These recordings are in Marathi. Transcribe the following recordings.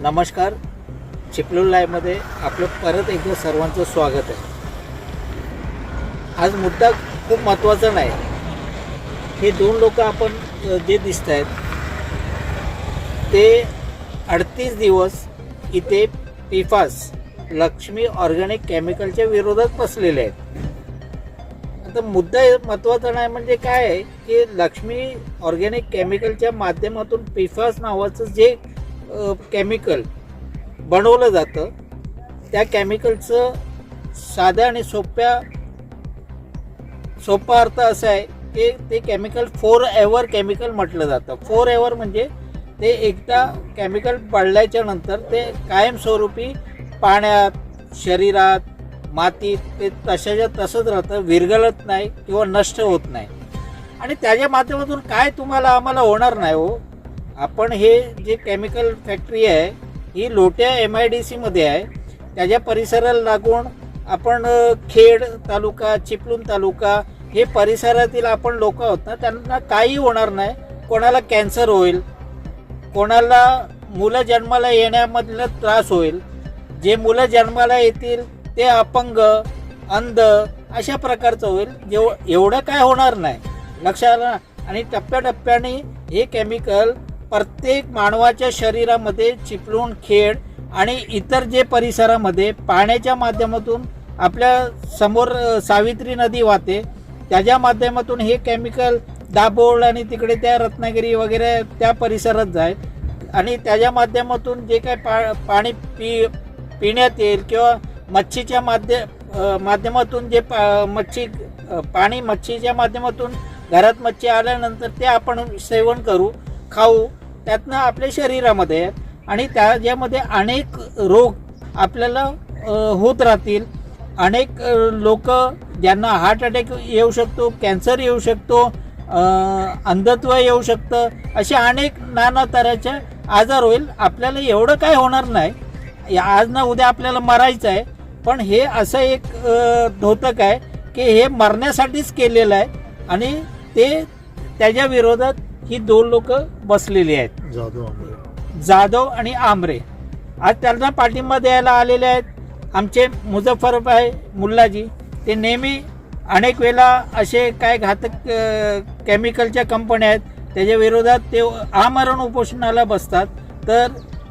नमस्कार, चिपळूण लाईव्हमध्ये आपलं परत एकदा सर्वांचं स्वागत आहे. आज मुद्दा खूप महत्त्वाचा नाही. हे दोन लोक आपण जे दिसत आहेत ते 38 दिवस इथे PFAS लक्ष्मी ऑर्गॅनिक केमिकलच्या विरोधात बसलेले आहेत. आता मुद्दा महत्त्वाचा नाही म्हणजे काय आहे की लक्ष्मी ऑर्गॅनिक केमिकलच्या माध्यमातून PFAS नावाचं जे केमिकल बनवलं जातं त्या केमिकलचं साध्या आणि सोपा अर्थ असा आहे की ते केमिकल फॉरएव्हर केमिकल म्हटलं जातं. फॉरएव्हर म्हणजे ते एकदा केमिकल पडल्याच्या नंतर ते कायमस्वरूपी पाण्यात, शरीरात, मातीत ते तशाच्या तसंच राहतं, विरघळत नाही किंवा नष्ट होत नाही. आणि त्याच्या माध्यमातून काय आम्हाला होणार नाही हो. आपण हे जे केमिकल फॅक्टरी आहे ही लोट्या MIDC मध्ये आहे. त्याच्या परिसराला लागून आपण खेड तालुका, चिपळूण तालुका हे परिसरातील आपण लोक आहोत ना, त्यांना काही होणार नाही. कोणाला कॅन्सर होईल, कोणाला मुलं जन्माला येण्यामधला त्रास होईल, जे मुलं जन्माला येतील ते अपंग, अंध अशा प्रकारचं होईल. एवढं काय होणार नाही, लक्षात आलं ना. आणि टप्प्याटप्प्याने हे केमिकल प्रत्येक मानवाच्या शरीरामध्ये, चिपळूण, खेड आणि इतर जे परिसरामध्ये पाण्याच्या माध्यमातून आपल्या समोर सावित्री नदी वाहते, त्याच्या माध्यमातून हे केमिकल दाभोळ आणि तिकडे त्या रत्नागिरी वगैरे त्या परिसरात जाईल. आणि त्याच्या माध्यमातून जे काय पाणी पिण्यात येईल किंवा मच्छीच्या माध्यमातून जे मच्छीच्या माध्यमातून घरात मच्छी आल्यानंतर ते आपण सेवन करू, खाऊ, त्यातनं आपल्या शरीरामध्ये आहेत. आणि त्याच्यामध्ये अनेक रोग आपल्याला होत राहतील. अनेक लोक ज्यांना हार्ट अटॅक येऊ शकतो, कॅन्सर येऊ शकतो, अंधत्व येऊ शकतं, असे अनेक नाना तऱ्हेचे आजार होईल. आपल्याला एवढं काय होणार नाही, आज ना उद्या आपल्याला मरायचं आहे. पण हे असं एक धोतक आहे की हे मरण्यासाठीच केलेलं आहे. आणि ते त्याच्या विरोधात ही दोन लोक बसलेली आहेत, जाधव आणि आमरे. आज त्यांना पाठिंबा द्यायला आलेले आहेत आमचे मुझफ्फरभाई मुल्लाजी. ते नेहमी अनेक वेळा असे काय घातक केमिकलच्या कंपन्या आहेत त्याच्या विरोधात ते आमरण उपोषणाला बसतात. तर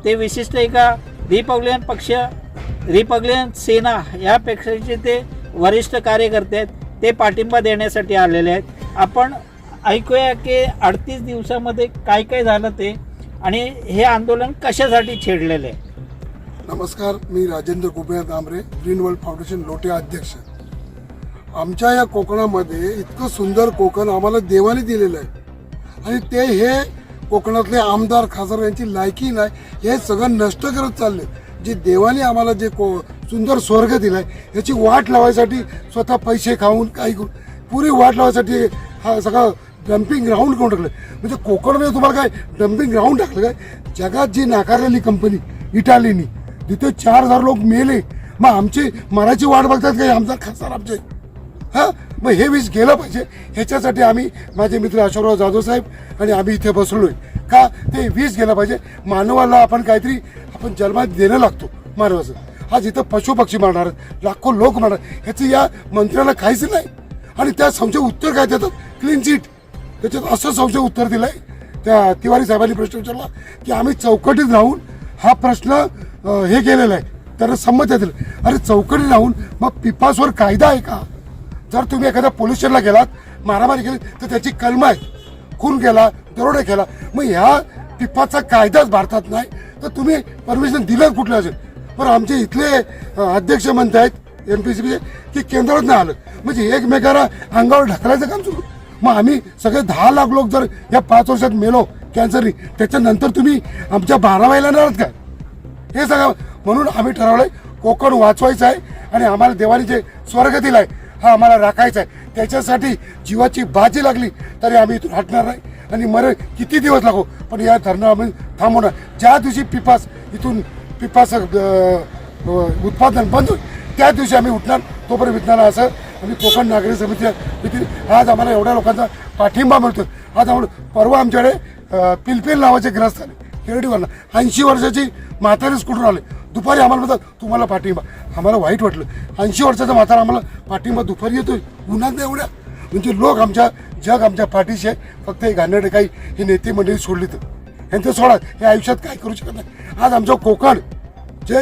ते विशिष्ट एका रिपब्लिकन सेना यापेक्षाचे ते वरिष्ठ कार्यकर्ते आहेत. ते पाठिंबा देण्यासाठी आलेले आहेत. आपण ऐकूया की 38 दिवसामध्ये काय काय झालं ते आणि हे आंदोलन कशासाठी छेडलेलं आहे. नमस्कार, मी Rajendra Kuber Damre, green world foundation Lote अध्यक्ष. आमच्या या कोकणामध्ये इतकं सुंदर कोकण आम्हाला देवाने दिलेलं आहे आणि ते हे कोकणातले आमदार खासदार यांची लायकी नाही, हे सगळं नष्ट करत चालले. जे देवाने आम्हाला जे सुंदर स्वर्ग दिलाय याची वाट लावायसाठी स्वतः पैसे खाऊन काही पुरी वाट लावायसाठी हा सगळा डम्पिंग ग्राउंड करून टाकलं. म्हणजे कोकणमध्ये तुम्हाला काय डम्पिंग ग्राउंड टाकलं काय? जगात जी नाकारलेली कंपनी इटालीनी, तिथे 4000 लोक मेले. मग आमची मराठी वाट बघतात काय आमचा खासदार आमचे? हां, मग हे विष गेलं पाहिजे. ह्याच्यासाठी आम्ही, माझे मित्र अशोकराव जाधव साहेब आणि आम्ही इथे बसलोय का ते विष गेलं पाहिजे. मानवाला आपण काहीतरी आपण जन्मात देणं लागतो मानवाचं. आज इथं पशुपक्षी मारणार, लाखो लोक मारणार, ह्याचं या मंत्र्याला काहीच नाही. आणि त्या संशय उत्तर काय देतात? Clean chit. त्याच्यात असं संशय उत्तर दिलंय त्या तिवारी साहेबांनी प्रश्न विचारला की आम्ही चौकटीत राहून हा प्रश्न हे केलेला आहे, त्यांना संमती दिली. अरे चौकटीत राहून मग PFASवर कायदा आहे का? जर तुम्ही एखाद्या पोलीस स्टेशनला गेलात, मारामारी केली तर त्याची कलम आहे. खून केला, दरोडा केला, मग ह्या PFASचा कायदाच भारतात नाही तर तुम्ही परमिशन दिलं कुठलं असेल? पण आमचे इथले अध्यक्ष म्हणतायत MPCB की केंद्रात नाही आलं, म्हणजे एकमेकाला अंगावर ढकलायचं काम सुरू. मग आम्ही सगळे 10 लाख लोक जर या 5 वर्षात मेलो कॅन्सरनी, त्याच्यानंतर तुम्ही आमच्या 12 नाही काय? हे सगळं म्हणून आम्ही ठरवलंय कोकण वाचवायचं आहे आणि आम्हाला देवाने जे स्वर्ग दिलाय हा आम्हाला राखायचा आहे. त्याच्यासाठी जीवाची बाजी लागली तरी आम्ही इथून हटणार नाही. आणि किती दिवस लागो पण या धरणं आम्ही थांबवणार. ज्या दिवशी PFAS उत्पादन बंद होईल त्या दिवशी आम्ही उठणार, तोपर्यंत विकणार असं आम्ही कोकण नागरिक समिती आज आम्हाला एवढ्या लोकांचा पाठिंबा मिळतो. आज आम्हाला परवा आमच्याकडे पिलपिल नावाचे ग्रस्त आले, खेरडीवरला 80 वर्षाची म्हातारेच कुठून आले. दुपारी आम्हाला म्हणतात तुम्हाला पाठिंबा. आम्हाला वाईट वाटलं. 80 वर्षाचा म्हातारा आम्हाला पाठिंबा दुपारी येतोय उन्हात एवढ्या. म्हणजे लोक जग आमच्या पाठीशी आहे. फक्त हे घाणेरडे काही हे नेते मंडळी सोडली तर यांचं सोडा. हे आयुष्यात काय करू शकत नाही. आज आमचं कोकण जे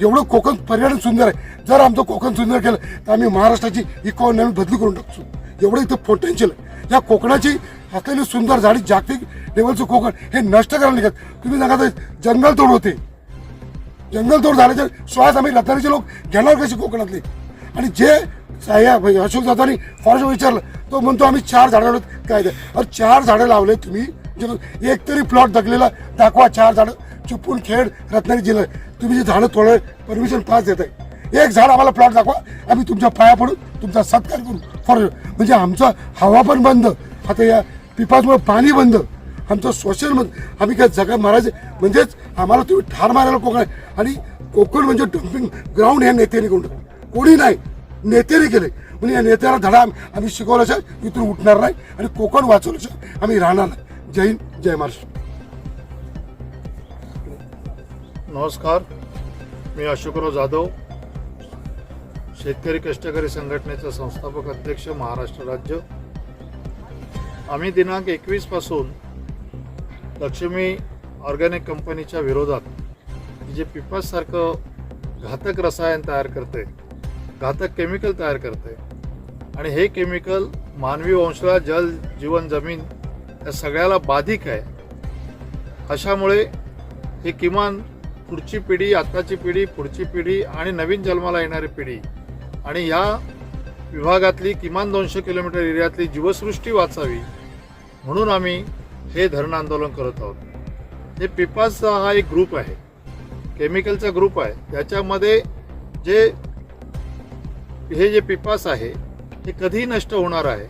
एवढं कोकण पर्यटन सुंदर आहे. जर आमचं कोकण सुंदर केलं तर आम्ही महाराष्ट्राची इकॉनॉमी बदली करून टाकतो. एवढं इथं पोटेन्शियल आहे. या कोकणाची असलेली सुंदर झाडी जागतिक लेवलचं कोकण हे नष्ट करायला निघत. तुम्ही सांगा जंगलतोड होते. जंगलतोड झाल्याच्या श्वास आम्ही रत्नागिरीचे लोक घेणार कसे कोकणातले. आणि जे अशोक जाधवांनी फॉरेस्ट विचारलं तो म्हणतो आम्ही 4 झाडं लावलेत. काय ते 4 झाडं लावले तुम्ही. एक तरी प्लॉट दगलेला दाखवा. 4 झाडं चिपळूण खेड रत्नागिरी जिल्हा तुम्ही जे झाडं तोडाय परमिशन पास देत आहे. एक झाड आम्हाला प्लॉट दाखवा. आम्ही तुमच्या पाया पडून तुमचा सत्कार करू. फॉरेस्ट म्हणजे आमचा हवा पण बंद. आता या पिपासमुळे पाणी बंद. आमचं श्वसन बंद. आम्ही काय जगा मारायचे म्हणजेच आम्हाला तुम्ही ठार मारायला कोकण आहे. आणि कोकण म्हणजे डम्पिंग ग्राउंड या नेत्याने करून कोणी नाही नेत्याने केले. म्हणजे या नेत्याला धडा आम्ही शिकवल्याशिवाय इथून उठणार नाही आणि कोकण वाचवल्याशिवाय आम्ही राहणार नाही. जय हिंद जय महाराष्ट्र. नमस्कार, मी अशोकराव जाधव, शेतकरी कष्टकरी संघटनेचा संस्थापक अध्यक्ष महाराष्ट्र राज्य. आम्ही दिनांक 21 पासून लक्ष्मी ऑर्गॅनिक कंपनीच्या विरोधात जे पिपास सारखं घातक रसायन तयार करते, घातक केमिकल तयार करते आणि हे केमिकल मानवी वंशाला, जल, जीवन, जमीन या सगळ्याला बाधिक आहे. अशामुळे हे किमान पुढची पिढी, आत्ताची पिढी, पुढची पिढी आणि नवीन जन्माला येणारी पिढी आणि या विभागातली किमान 200 किलोमीटर एरियातली जीवसृष्टी वाचावी म्हणून आम्ही हे धरण आंदोलन करत आहोत. हे पिपासचा हा एक ग्रुप आहे, केमिकलचा ग्रुप आहे. त्याच्यामध्ये हे जे पिपास आहे हे कधीही नष्ट होणार आहे.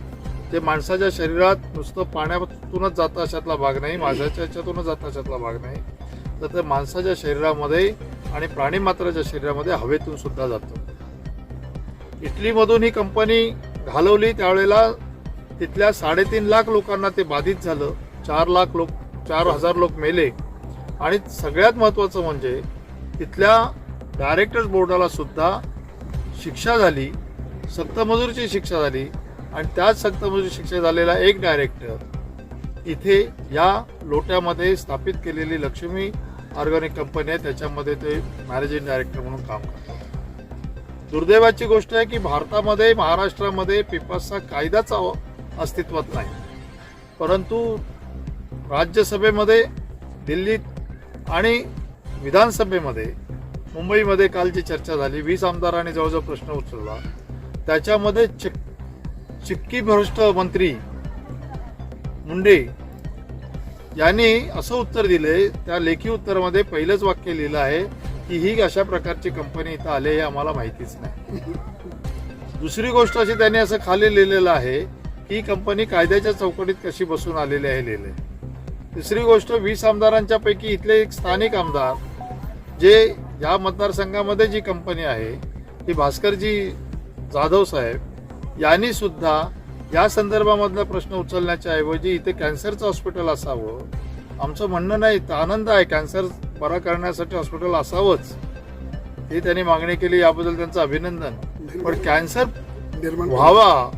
ते माणसाच्या शरीरात नुसतं पाण्यातूनच जातं अशातला भाग नाही, माशाच्या ह्याच्यातूनच जातं अशातला भाग नाही, तर ते माणसाच्या शरीरामध्ये आणि प्राणीमात्राच्या शरीरामध्ये हवेतून सुद्धा जातं. इटलीमधून ही कंपनी घालवली त्यावेळेला तिथल्या 3.5 लाख लोकांना ते बाधित झालं. 4,000 लोक मेले. आणि सगळ्यात महत्त्वाचं म्हणजे तिथल्या डायरेक्टर्स बोर्डाला सुद्धा शिक्षा झाली, सक्तमजुरीची शिक्षा झाली. आणि त्याच सक्तमजुरी शिक्षा झालेला एक डायरेक्टर इथे या लोट्यामध्ये स्थापित केलेली लक्ष्मी ऑर्गॅनिक कंपनी आहे त्याच्यामध्ये ते मॅनेजिंग डायरेक्टर म्हणून काम करतात. दुर्दैवाची गोष्ट आहे की भारतामध्ये, महाराष्ट्रामध्ये पिपासचा कायदाच अस्तित्वात नाही. परंतु राज्यसभेमध्ये, दिल्लीत आणि विधानसभेमध्ये, मुंबईमध्ये काल जी चर्चा झाली, 20 आमदारांनी जवळजवळ प्रश्न उचलला. त्याच्यामध्ये चिक्की भ्रष्ट मंत्री मुंडे यांनी असं उत्तर दिले. त्या लेखी उत्तरामध्ये पहिलंच वाक्य लिहिलं आहे की ही अशा प्रकारची कंपनी इथं आले हे आम्हाला माहितीच नाही. दुसरी गोष्ट अशी त्यांनी असं खाली लिहिलेलं आहे की कंपनी कायद्याच्या चौकटीत कशी बसून आलेली आहे लिहिले. तिसरी गोष्ट 20 आमदारांच्या पैकी इथले एक स्थानिक आमदार जे या मतदारसंघामध्ये जी कंपनी आहे ती भास्करजी जाधव साहेब यांनी सुद्धा या संदर्भामधला प्रश्न उचलण्याच्या ऐवजी इथे कॅन्सरचं हॉस्पिटल असावं. आमचं म्हणणं नाही, आनंद आहे, कॅन्सर बरा करण्यासाठी हॉस्पिटल असावंच ही त्यांनी मागणी केली, याबद्दल त्यांचं अभिनंदन. पण कॅन्सर व्हावा,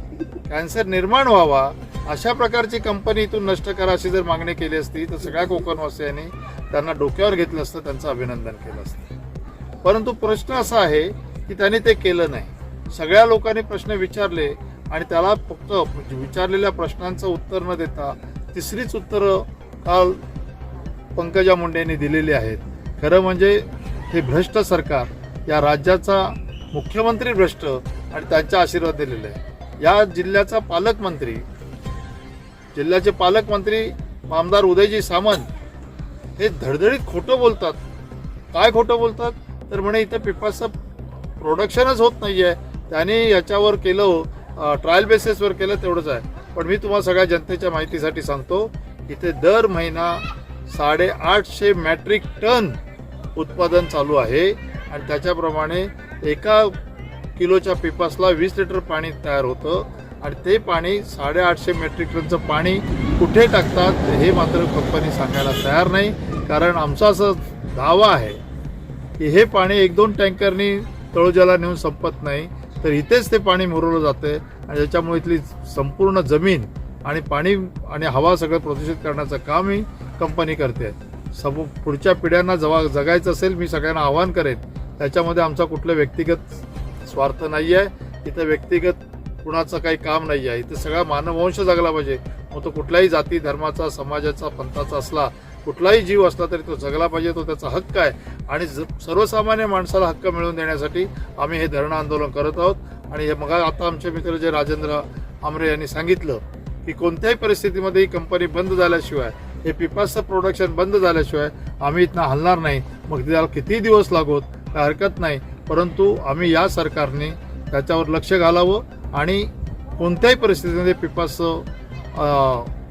कॅन्सर निर्माण व्हावा अशा प्रकारची कंपनी इथून नष्ट करा अशी जर मागणी केली असती तर सगळ्या कोकणवासियांनी त्यांना डोक्यावर घेतलं असतं, त्यांचं अभिनंदन केलं असतं. परंतु प्रश्न असा आहे की त्यांनी ते केलं नाही. सगळ्या लोकांनी प्रश्न विचारले आणि त्याला फक्त विचारलेल्या प्रश्नांचं उत्तर न देता तिसरीच उत्तरं काल पंकजा मुंडेंनी दिलेली आहेत. खरं म्हणजे हे भ्रष्ट सरकार, या राज्याचा मुख्यमंत्री भ्रष्ट आणि त्यांचा आशीर्वाद दिलेला आहे. या जिल्ह्याचा पालकमंत्री, जिल्ह्याचे पालकमंत्री आमदार उदयजी सामंत हे धडधडीत खोटं बोलतात. काय खोटं बोलतात तर म्हणे इथं पिपासचं प्रोडक्शनच होत नाही आहे, त्यांनी याच्यावर केलं, ट्रायल बेसिसवर केलं तेवढंच आहे. पण मी तुम्हाला सगळ्या जनतेच्या माहितीसाठी सांगतो, इथे दर महिना 850 मॅट्रिक टन उत्पादन चालू आहे आणि त्याच्याप्रमाणे 1 किलोच्या पिपासला 20 लिटर पाणी तयार होतं आणि ते पाणी 850 मेट्रिक टनचं पाणी कुठे टाकतात हे मात्र कंपनी सांगायला तयार नाही. कारण आमचा असं दावा आहे की हे पाणी 1-2 टँकरनी तळोजाला नेऊन संपत नाही, तर इथेच ते पाणी मुरवलं जातं आणि त्याच्यामुळे इथली संपूर्ण जमीन आणि पाणी आणि हवा सगळं प्रदूषित करण्याचं काम ही कंपनी करते. पुढच्या पिढ्यांना जेव्हा जगायचं असेल, मी सगळ्यांना आवाहन करेन, त्याच्यामध्ये आमचा कुठलं व्यक्तिगत स्वार्थ नाही आहे. इथं व्यक्तिगत कुणाचं काही काम नाही आहे. इथं सगळा मानववंश जगला पाहिजे. मग तो कुठल्याही जाती धर्माचा, समाजाचा, पंथाचा असला, कुठलाही जीव असला तरी तो जगला पाहिजे. तो त्याचा हक्क आहे आणि सर्वसामान्य माणसाला हक्क मिळवून देण्यासाठी आम्ही हे धरणं आंदोलन करत आहोत. आणि हे मग आता आमचे मित्र जे राजेंद्र आमरे यांनी सांगितलं की कोणत्याही परिस्थितीमध्ये ही कंपनी बंद झाल्याशिवाय, हे पिपाचं प्रोडक्शन बंद झाल्याशिवाय आम्ही इथनं हलणार नाही. मग त्याला किती दिवस लागोत काय हरकत नाही, परंतु आम्ही या सरकारने त्याच्यावर लक्ष घालावं आणि कोणत्याही परिस्थितीमध्ये पिपाचं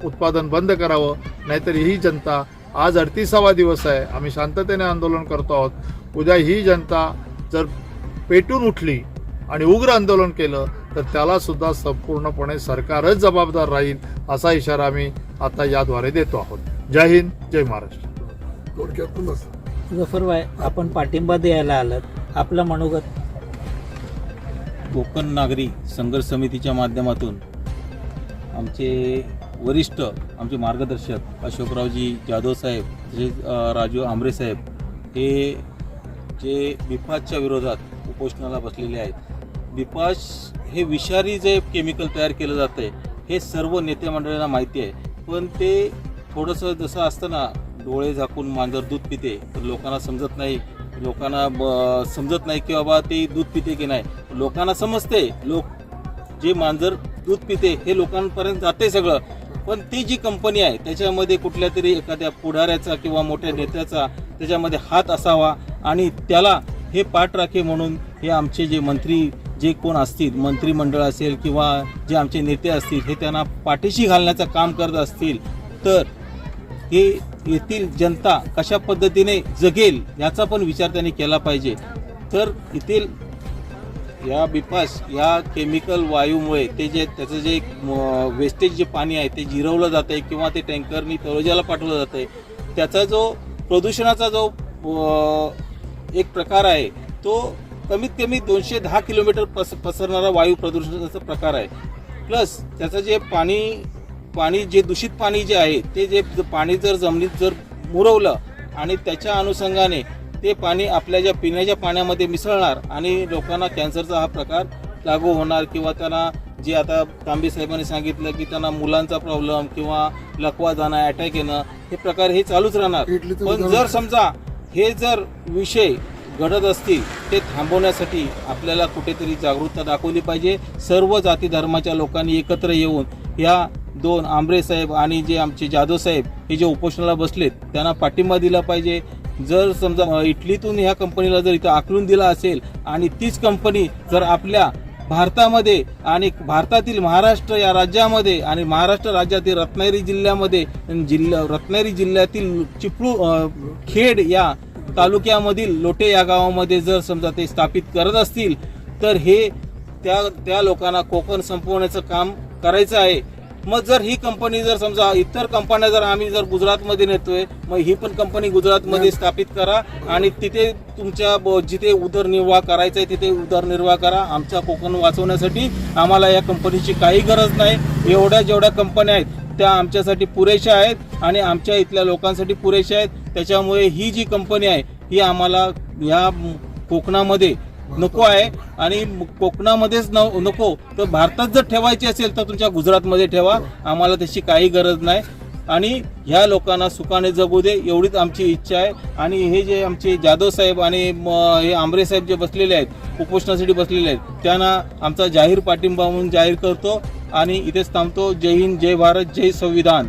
उत्पादन बंद करावं. नाहीतर ही जनता, आज 38वा दिवस आहे, आम्ही शांततेने आंदोलन करतो आहोत. उद्या ही जनता जर पेटून उठली आणि उग्र आंदोलन केलं तर त्याला सुद्धा संपूर्णपणे सरकारच जबाबदार राहील, असा इशारा आम्ही आता याद्वारे देतो आहोत. जय हिंद, जय महाराष्ट्र. थोडक्यातून असं जफरभाई, आपण पाठिंबा द्यायला आलात, आपलं मनोगत. कोकण नागरी संघर्ष समितीच्या माध्यमातून आमचे वरिष्ठ, आमचे मार्गदर्शक अशोकरावजी जाधव साहेब, तसेच राजू आमरे साहेब हे जे बिफासच्या विरोधात उपोषणाला बसलेले आहेत. बिफास हे विषारी जे केमिकल तयार केलं जातं आहे हे सर्व नेते मंडळींना माहिती आहे, पण ते थोडंसं जसं असतं ना, डोळे झाकून मांजर दूध पिते, तर लोकांना समजत नाही. लोकांना समजत नाही की बाबा ते दूध पिते की नाही. लोकांना समजते, लोक जे मांजर दूध पिते हे लोकांपर्यंत जाते सगळं, पण ती जी कंपनी आहे त्याच्यामध्ये कुठल्या तरी एखाद्या पुढाऱ्याचा किंवा मोठ्या नेत्याचा त्याच्यामध्ये हात असावा आणि त्याला हे पाठराखे म्हणून हे आमचे जे मंत्री जे कोण असतील, मंत्रिमंडळ असेल किंवा जे आमचे नेते असतील, हे त्यांना पाठीशी घालण्याचं काम करत असतील तर हे येथील जनता कशा पद्धतीने जगेल याचा पण विचार त्यांनी केला पाहिजे. तर येथील या बिफास या केमिकल वायूमुळे ते जे त्याचं जे वेस्टेज जे पाणी आहे ते जिरवलं जातं आहे किंवा ते टँकरनी तळोजाला पाठवलं जातं आहे, त्याचा जो प्रदूषणाचा जो एक प्रकार आहे तो कमीत कमी 210 किलोमीटर पसरणारा वायू प्रदूषणाचा प्रकार आहे. प्लस त्याचं जे पाणी जे दूषित पाणी जे आहे ते जे पाणी जर जमिनीत जर मुरवलं आणि त्याच्या अनुषंगाने ते पाणी आपल्या ज्या पिण्याच्या पाण्यामध्ये मिसळणार आणि लोकांना कॅन्सरचा हा प्रकार लागू होणार किंवा त्यांना जे आता तांबे साहेबांनी सांगितलं की त्यांना मुलांचा प्रॉब्लेम किंवा लकवा जाणं, अटॅक येणं हे प्रकार हे चालूच राहणार. पण जर समजा हे जर विषय घडत असतील ते थांबवण्यासाठी आपल्याला कुठेतरी जागरूकता दाखवली पाहिजे. सर्व जाती धर्माच्या लोकांनी एकत्र येऊन या 2 आमरे साहेब आणि जे आमचे जाधव साहेब हे जे उपोषणाला बसलेत त्यांना पाठिंबा दिला पाहिजे. जर समजा इटलीतून ह्या कंपनीला जर इथं आखलून दिला असेल आणि तीच कंपनी जर आपल्या भारतामध्ये आणि भारतातील महाराष्ट्र या राज्यामध्ये आणि महाराष्ट्र राज्यातील रत्नागिरी जिल्ह्यामध्ये रत्नागिरी जिल्ह्यातील चिपळूण खेड या तालुक्यामधील लोटे या गावामध्ये जर समजा ते स्थापित करत असतील तर हे त्या लोकांना कोकण संपवण्याचं काम करायचं आहे. मग जर ही कंपनी जर समजा इतर कंपन्या जर आम्ही जर गुजरातमध्ये नेतोय, मग ही पण कंपनी गुजरातमध्ये स्थापित करा आणि तिथे तुमच्या जिथे उदरनिर्वाह करायचा आहे तिथे उदरनिर्वाह करा. आमचा कोकण वाचवण्यासाठी आम्हाला या कंपनीची काही गरज नाही. जेवढ्या कंपन्या आहेत त्या आमच्यासाठी पुरेशा आहेत आणि आमच्या इथल्या लोकांसाठी पुरेशा आहेत. त्याच्यामुळे ही जी कंपनी आहे ही आम्हाला या कोकणामध्ये नको आहे आणि कोकणामध्येच नको तर भारतात जर ठेवायची असेल तर तुमच्या गुजरातमध्ये ठेवा. आम्हाला त्याची काही गरज नाही आणि ह्या लोकांना सुखाने जगू दे एवढीच आमची इच्छा आहे. आणि हे जे आमचे जाधव साहेब आणि हे आमरे साहेब जे बसलेले आहेत उपोषणासाठी बसलेले आहेत त्यांना आमचा जाहीर पाठिंबा म्हणून जाहीर करतो आणि इथेच थांबतो. जय हिंद, जय भारत, जय संविधान.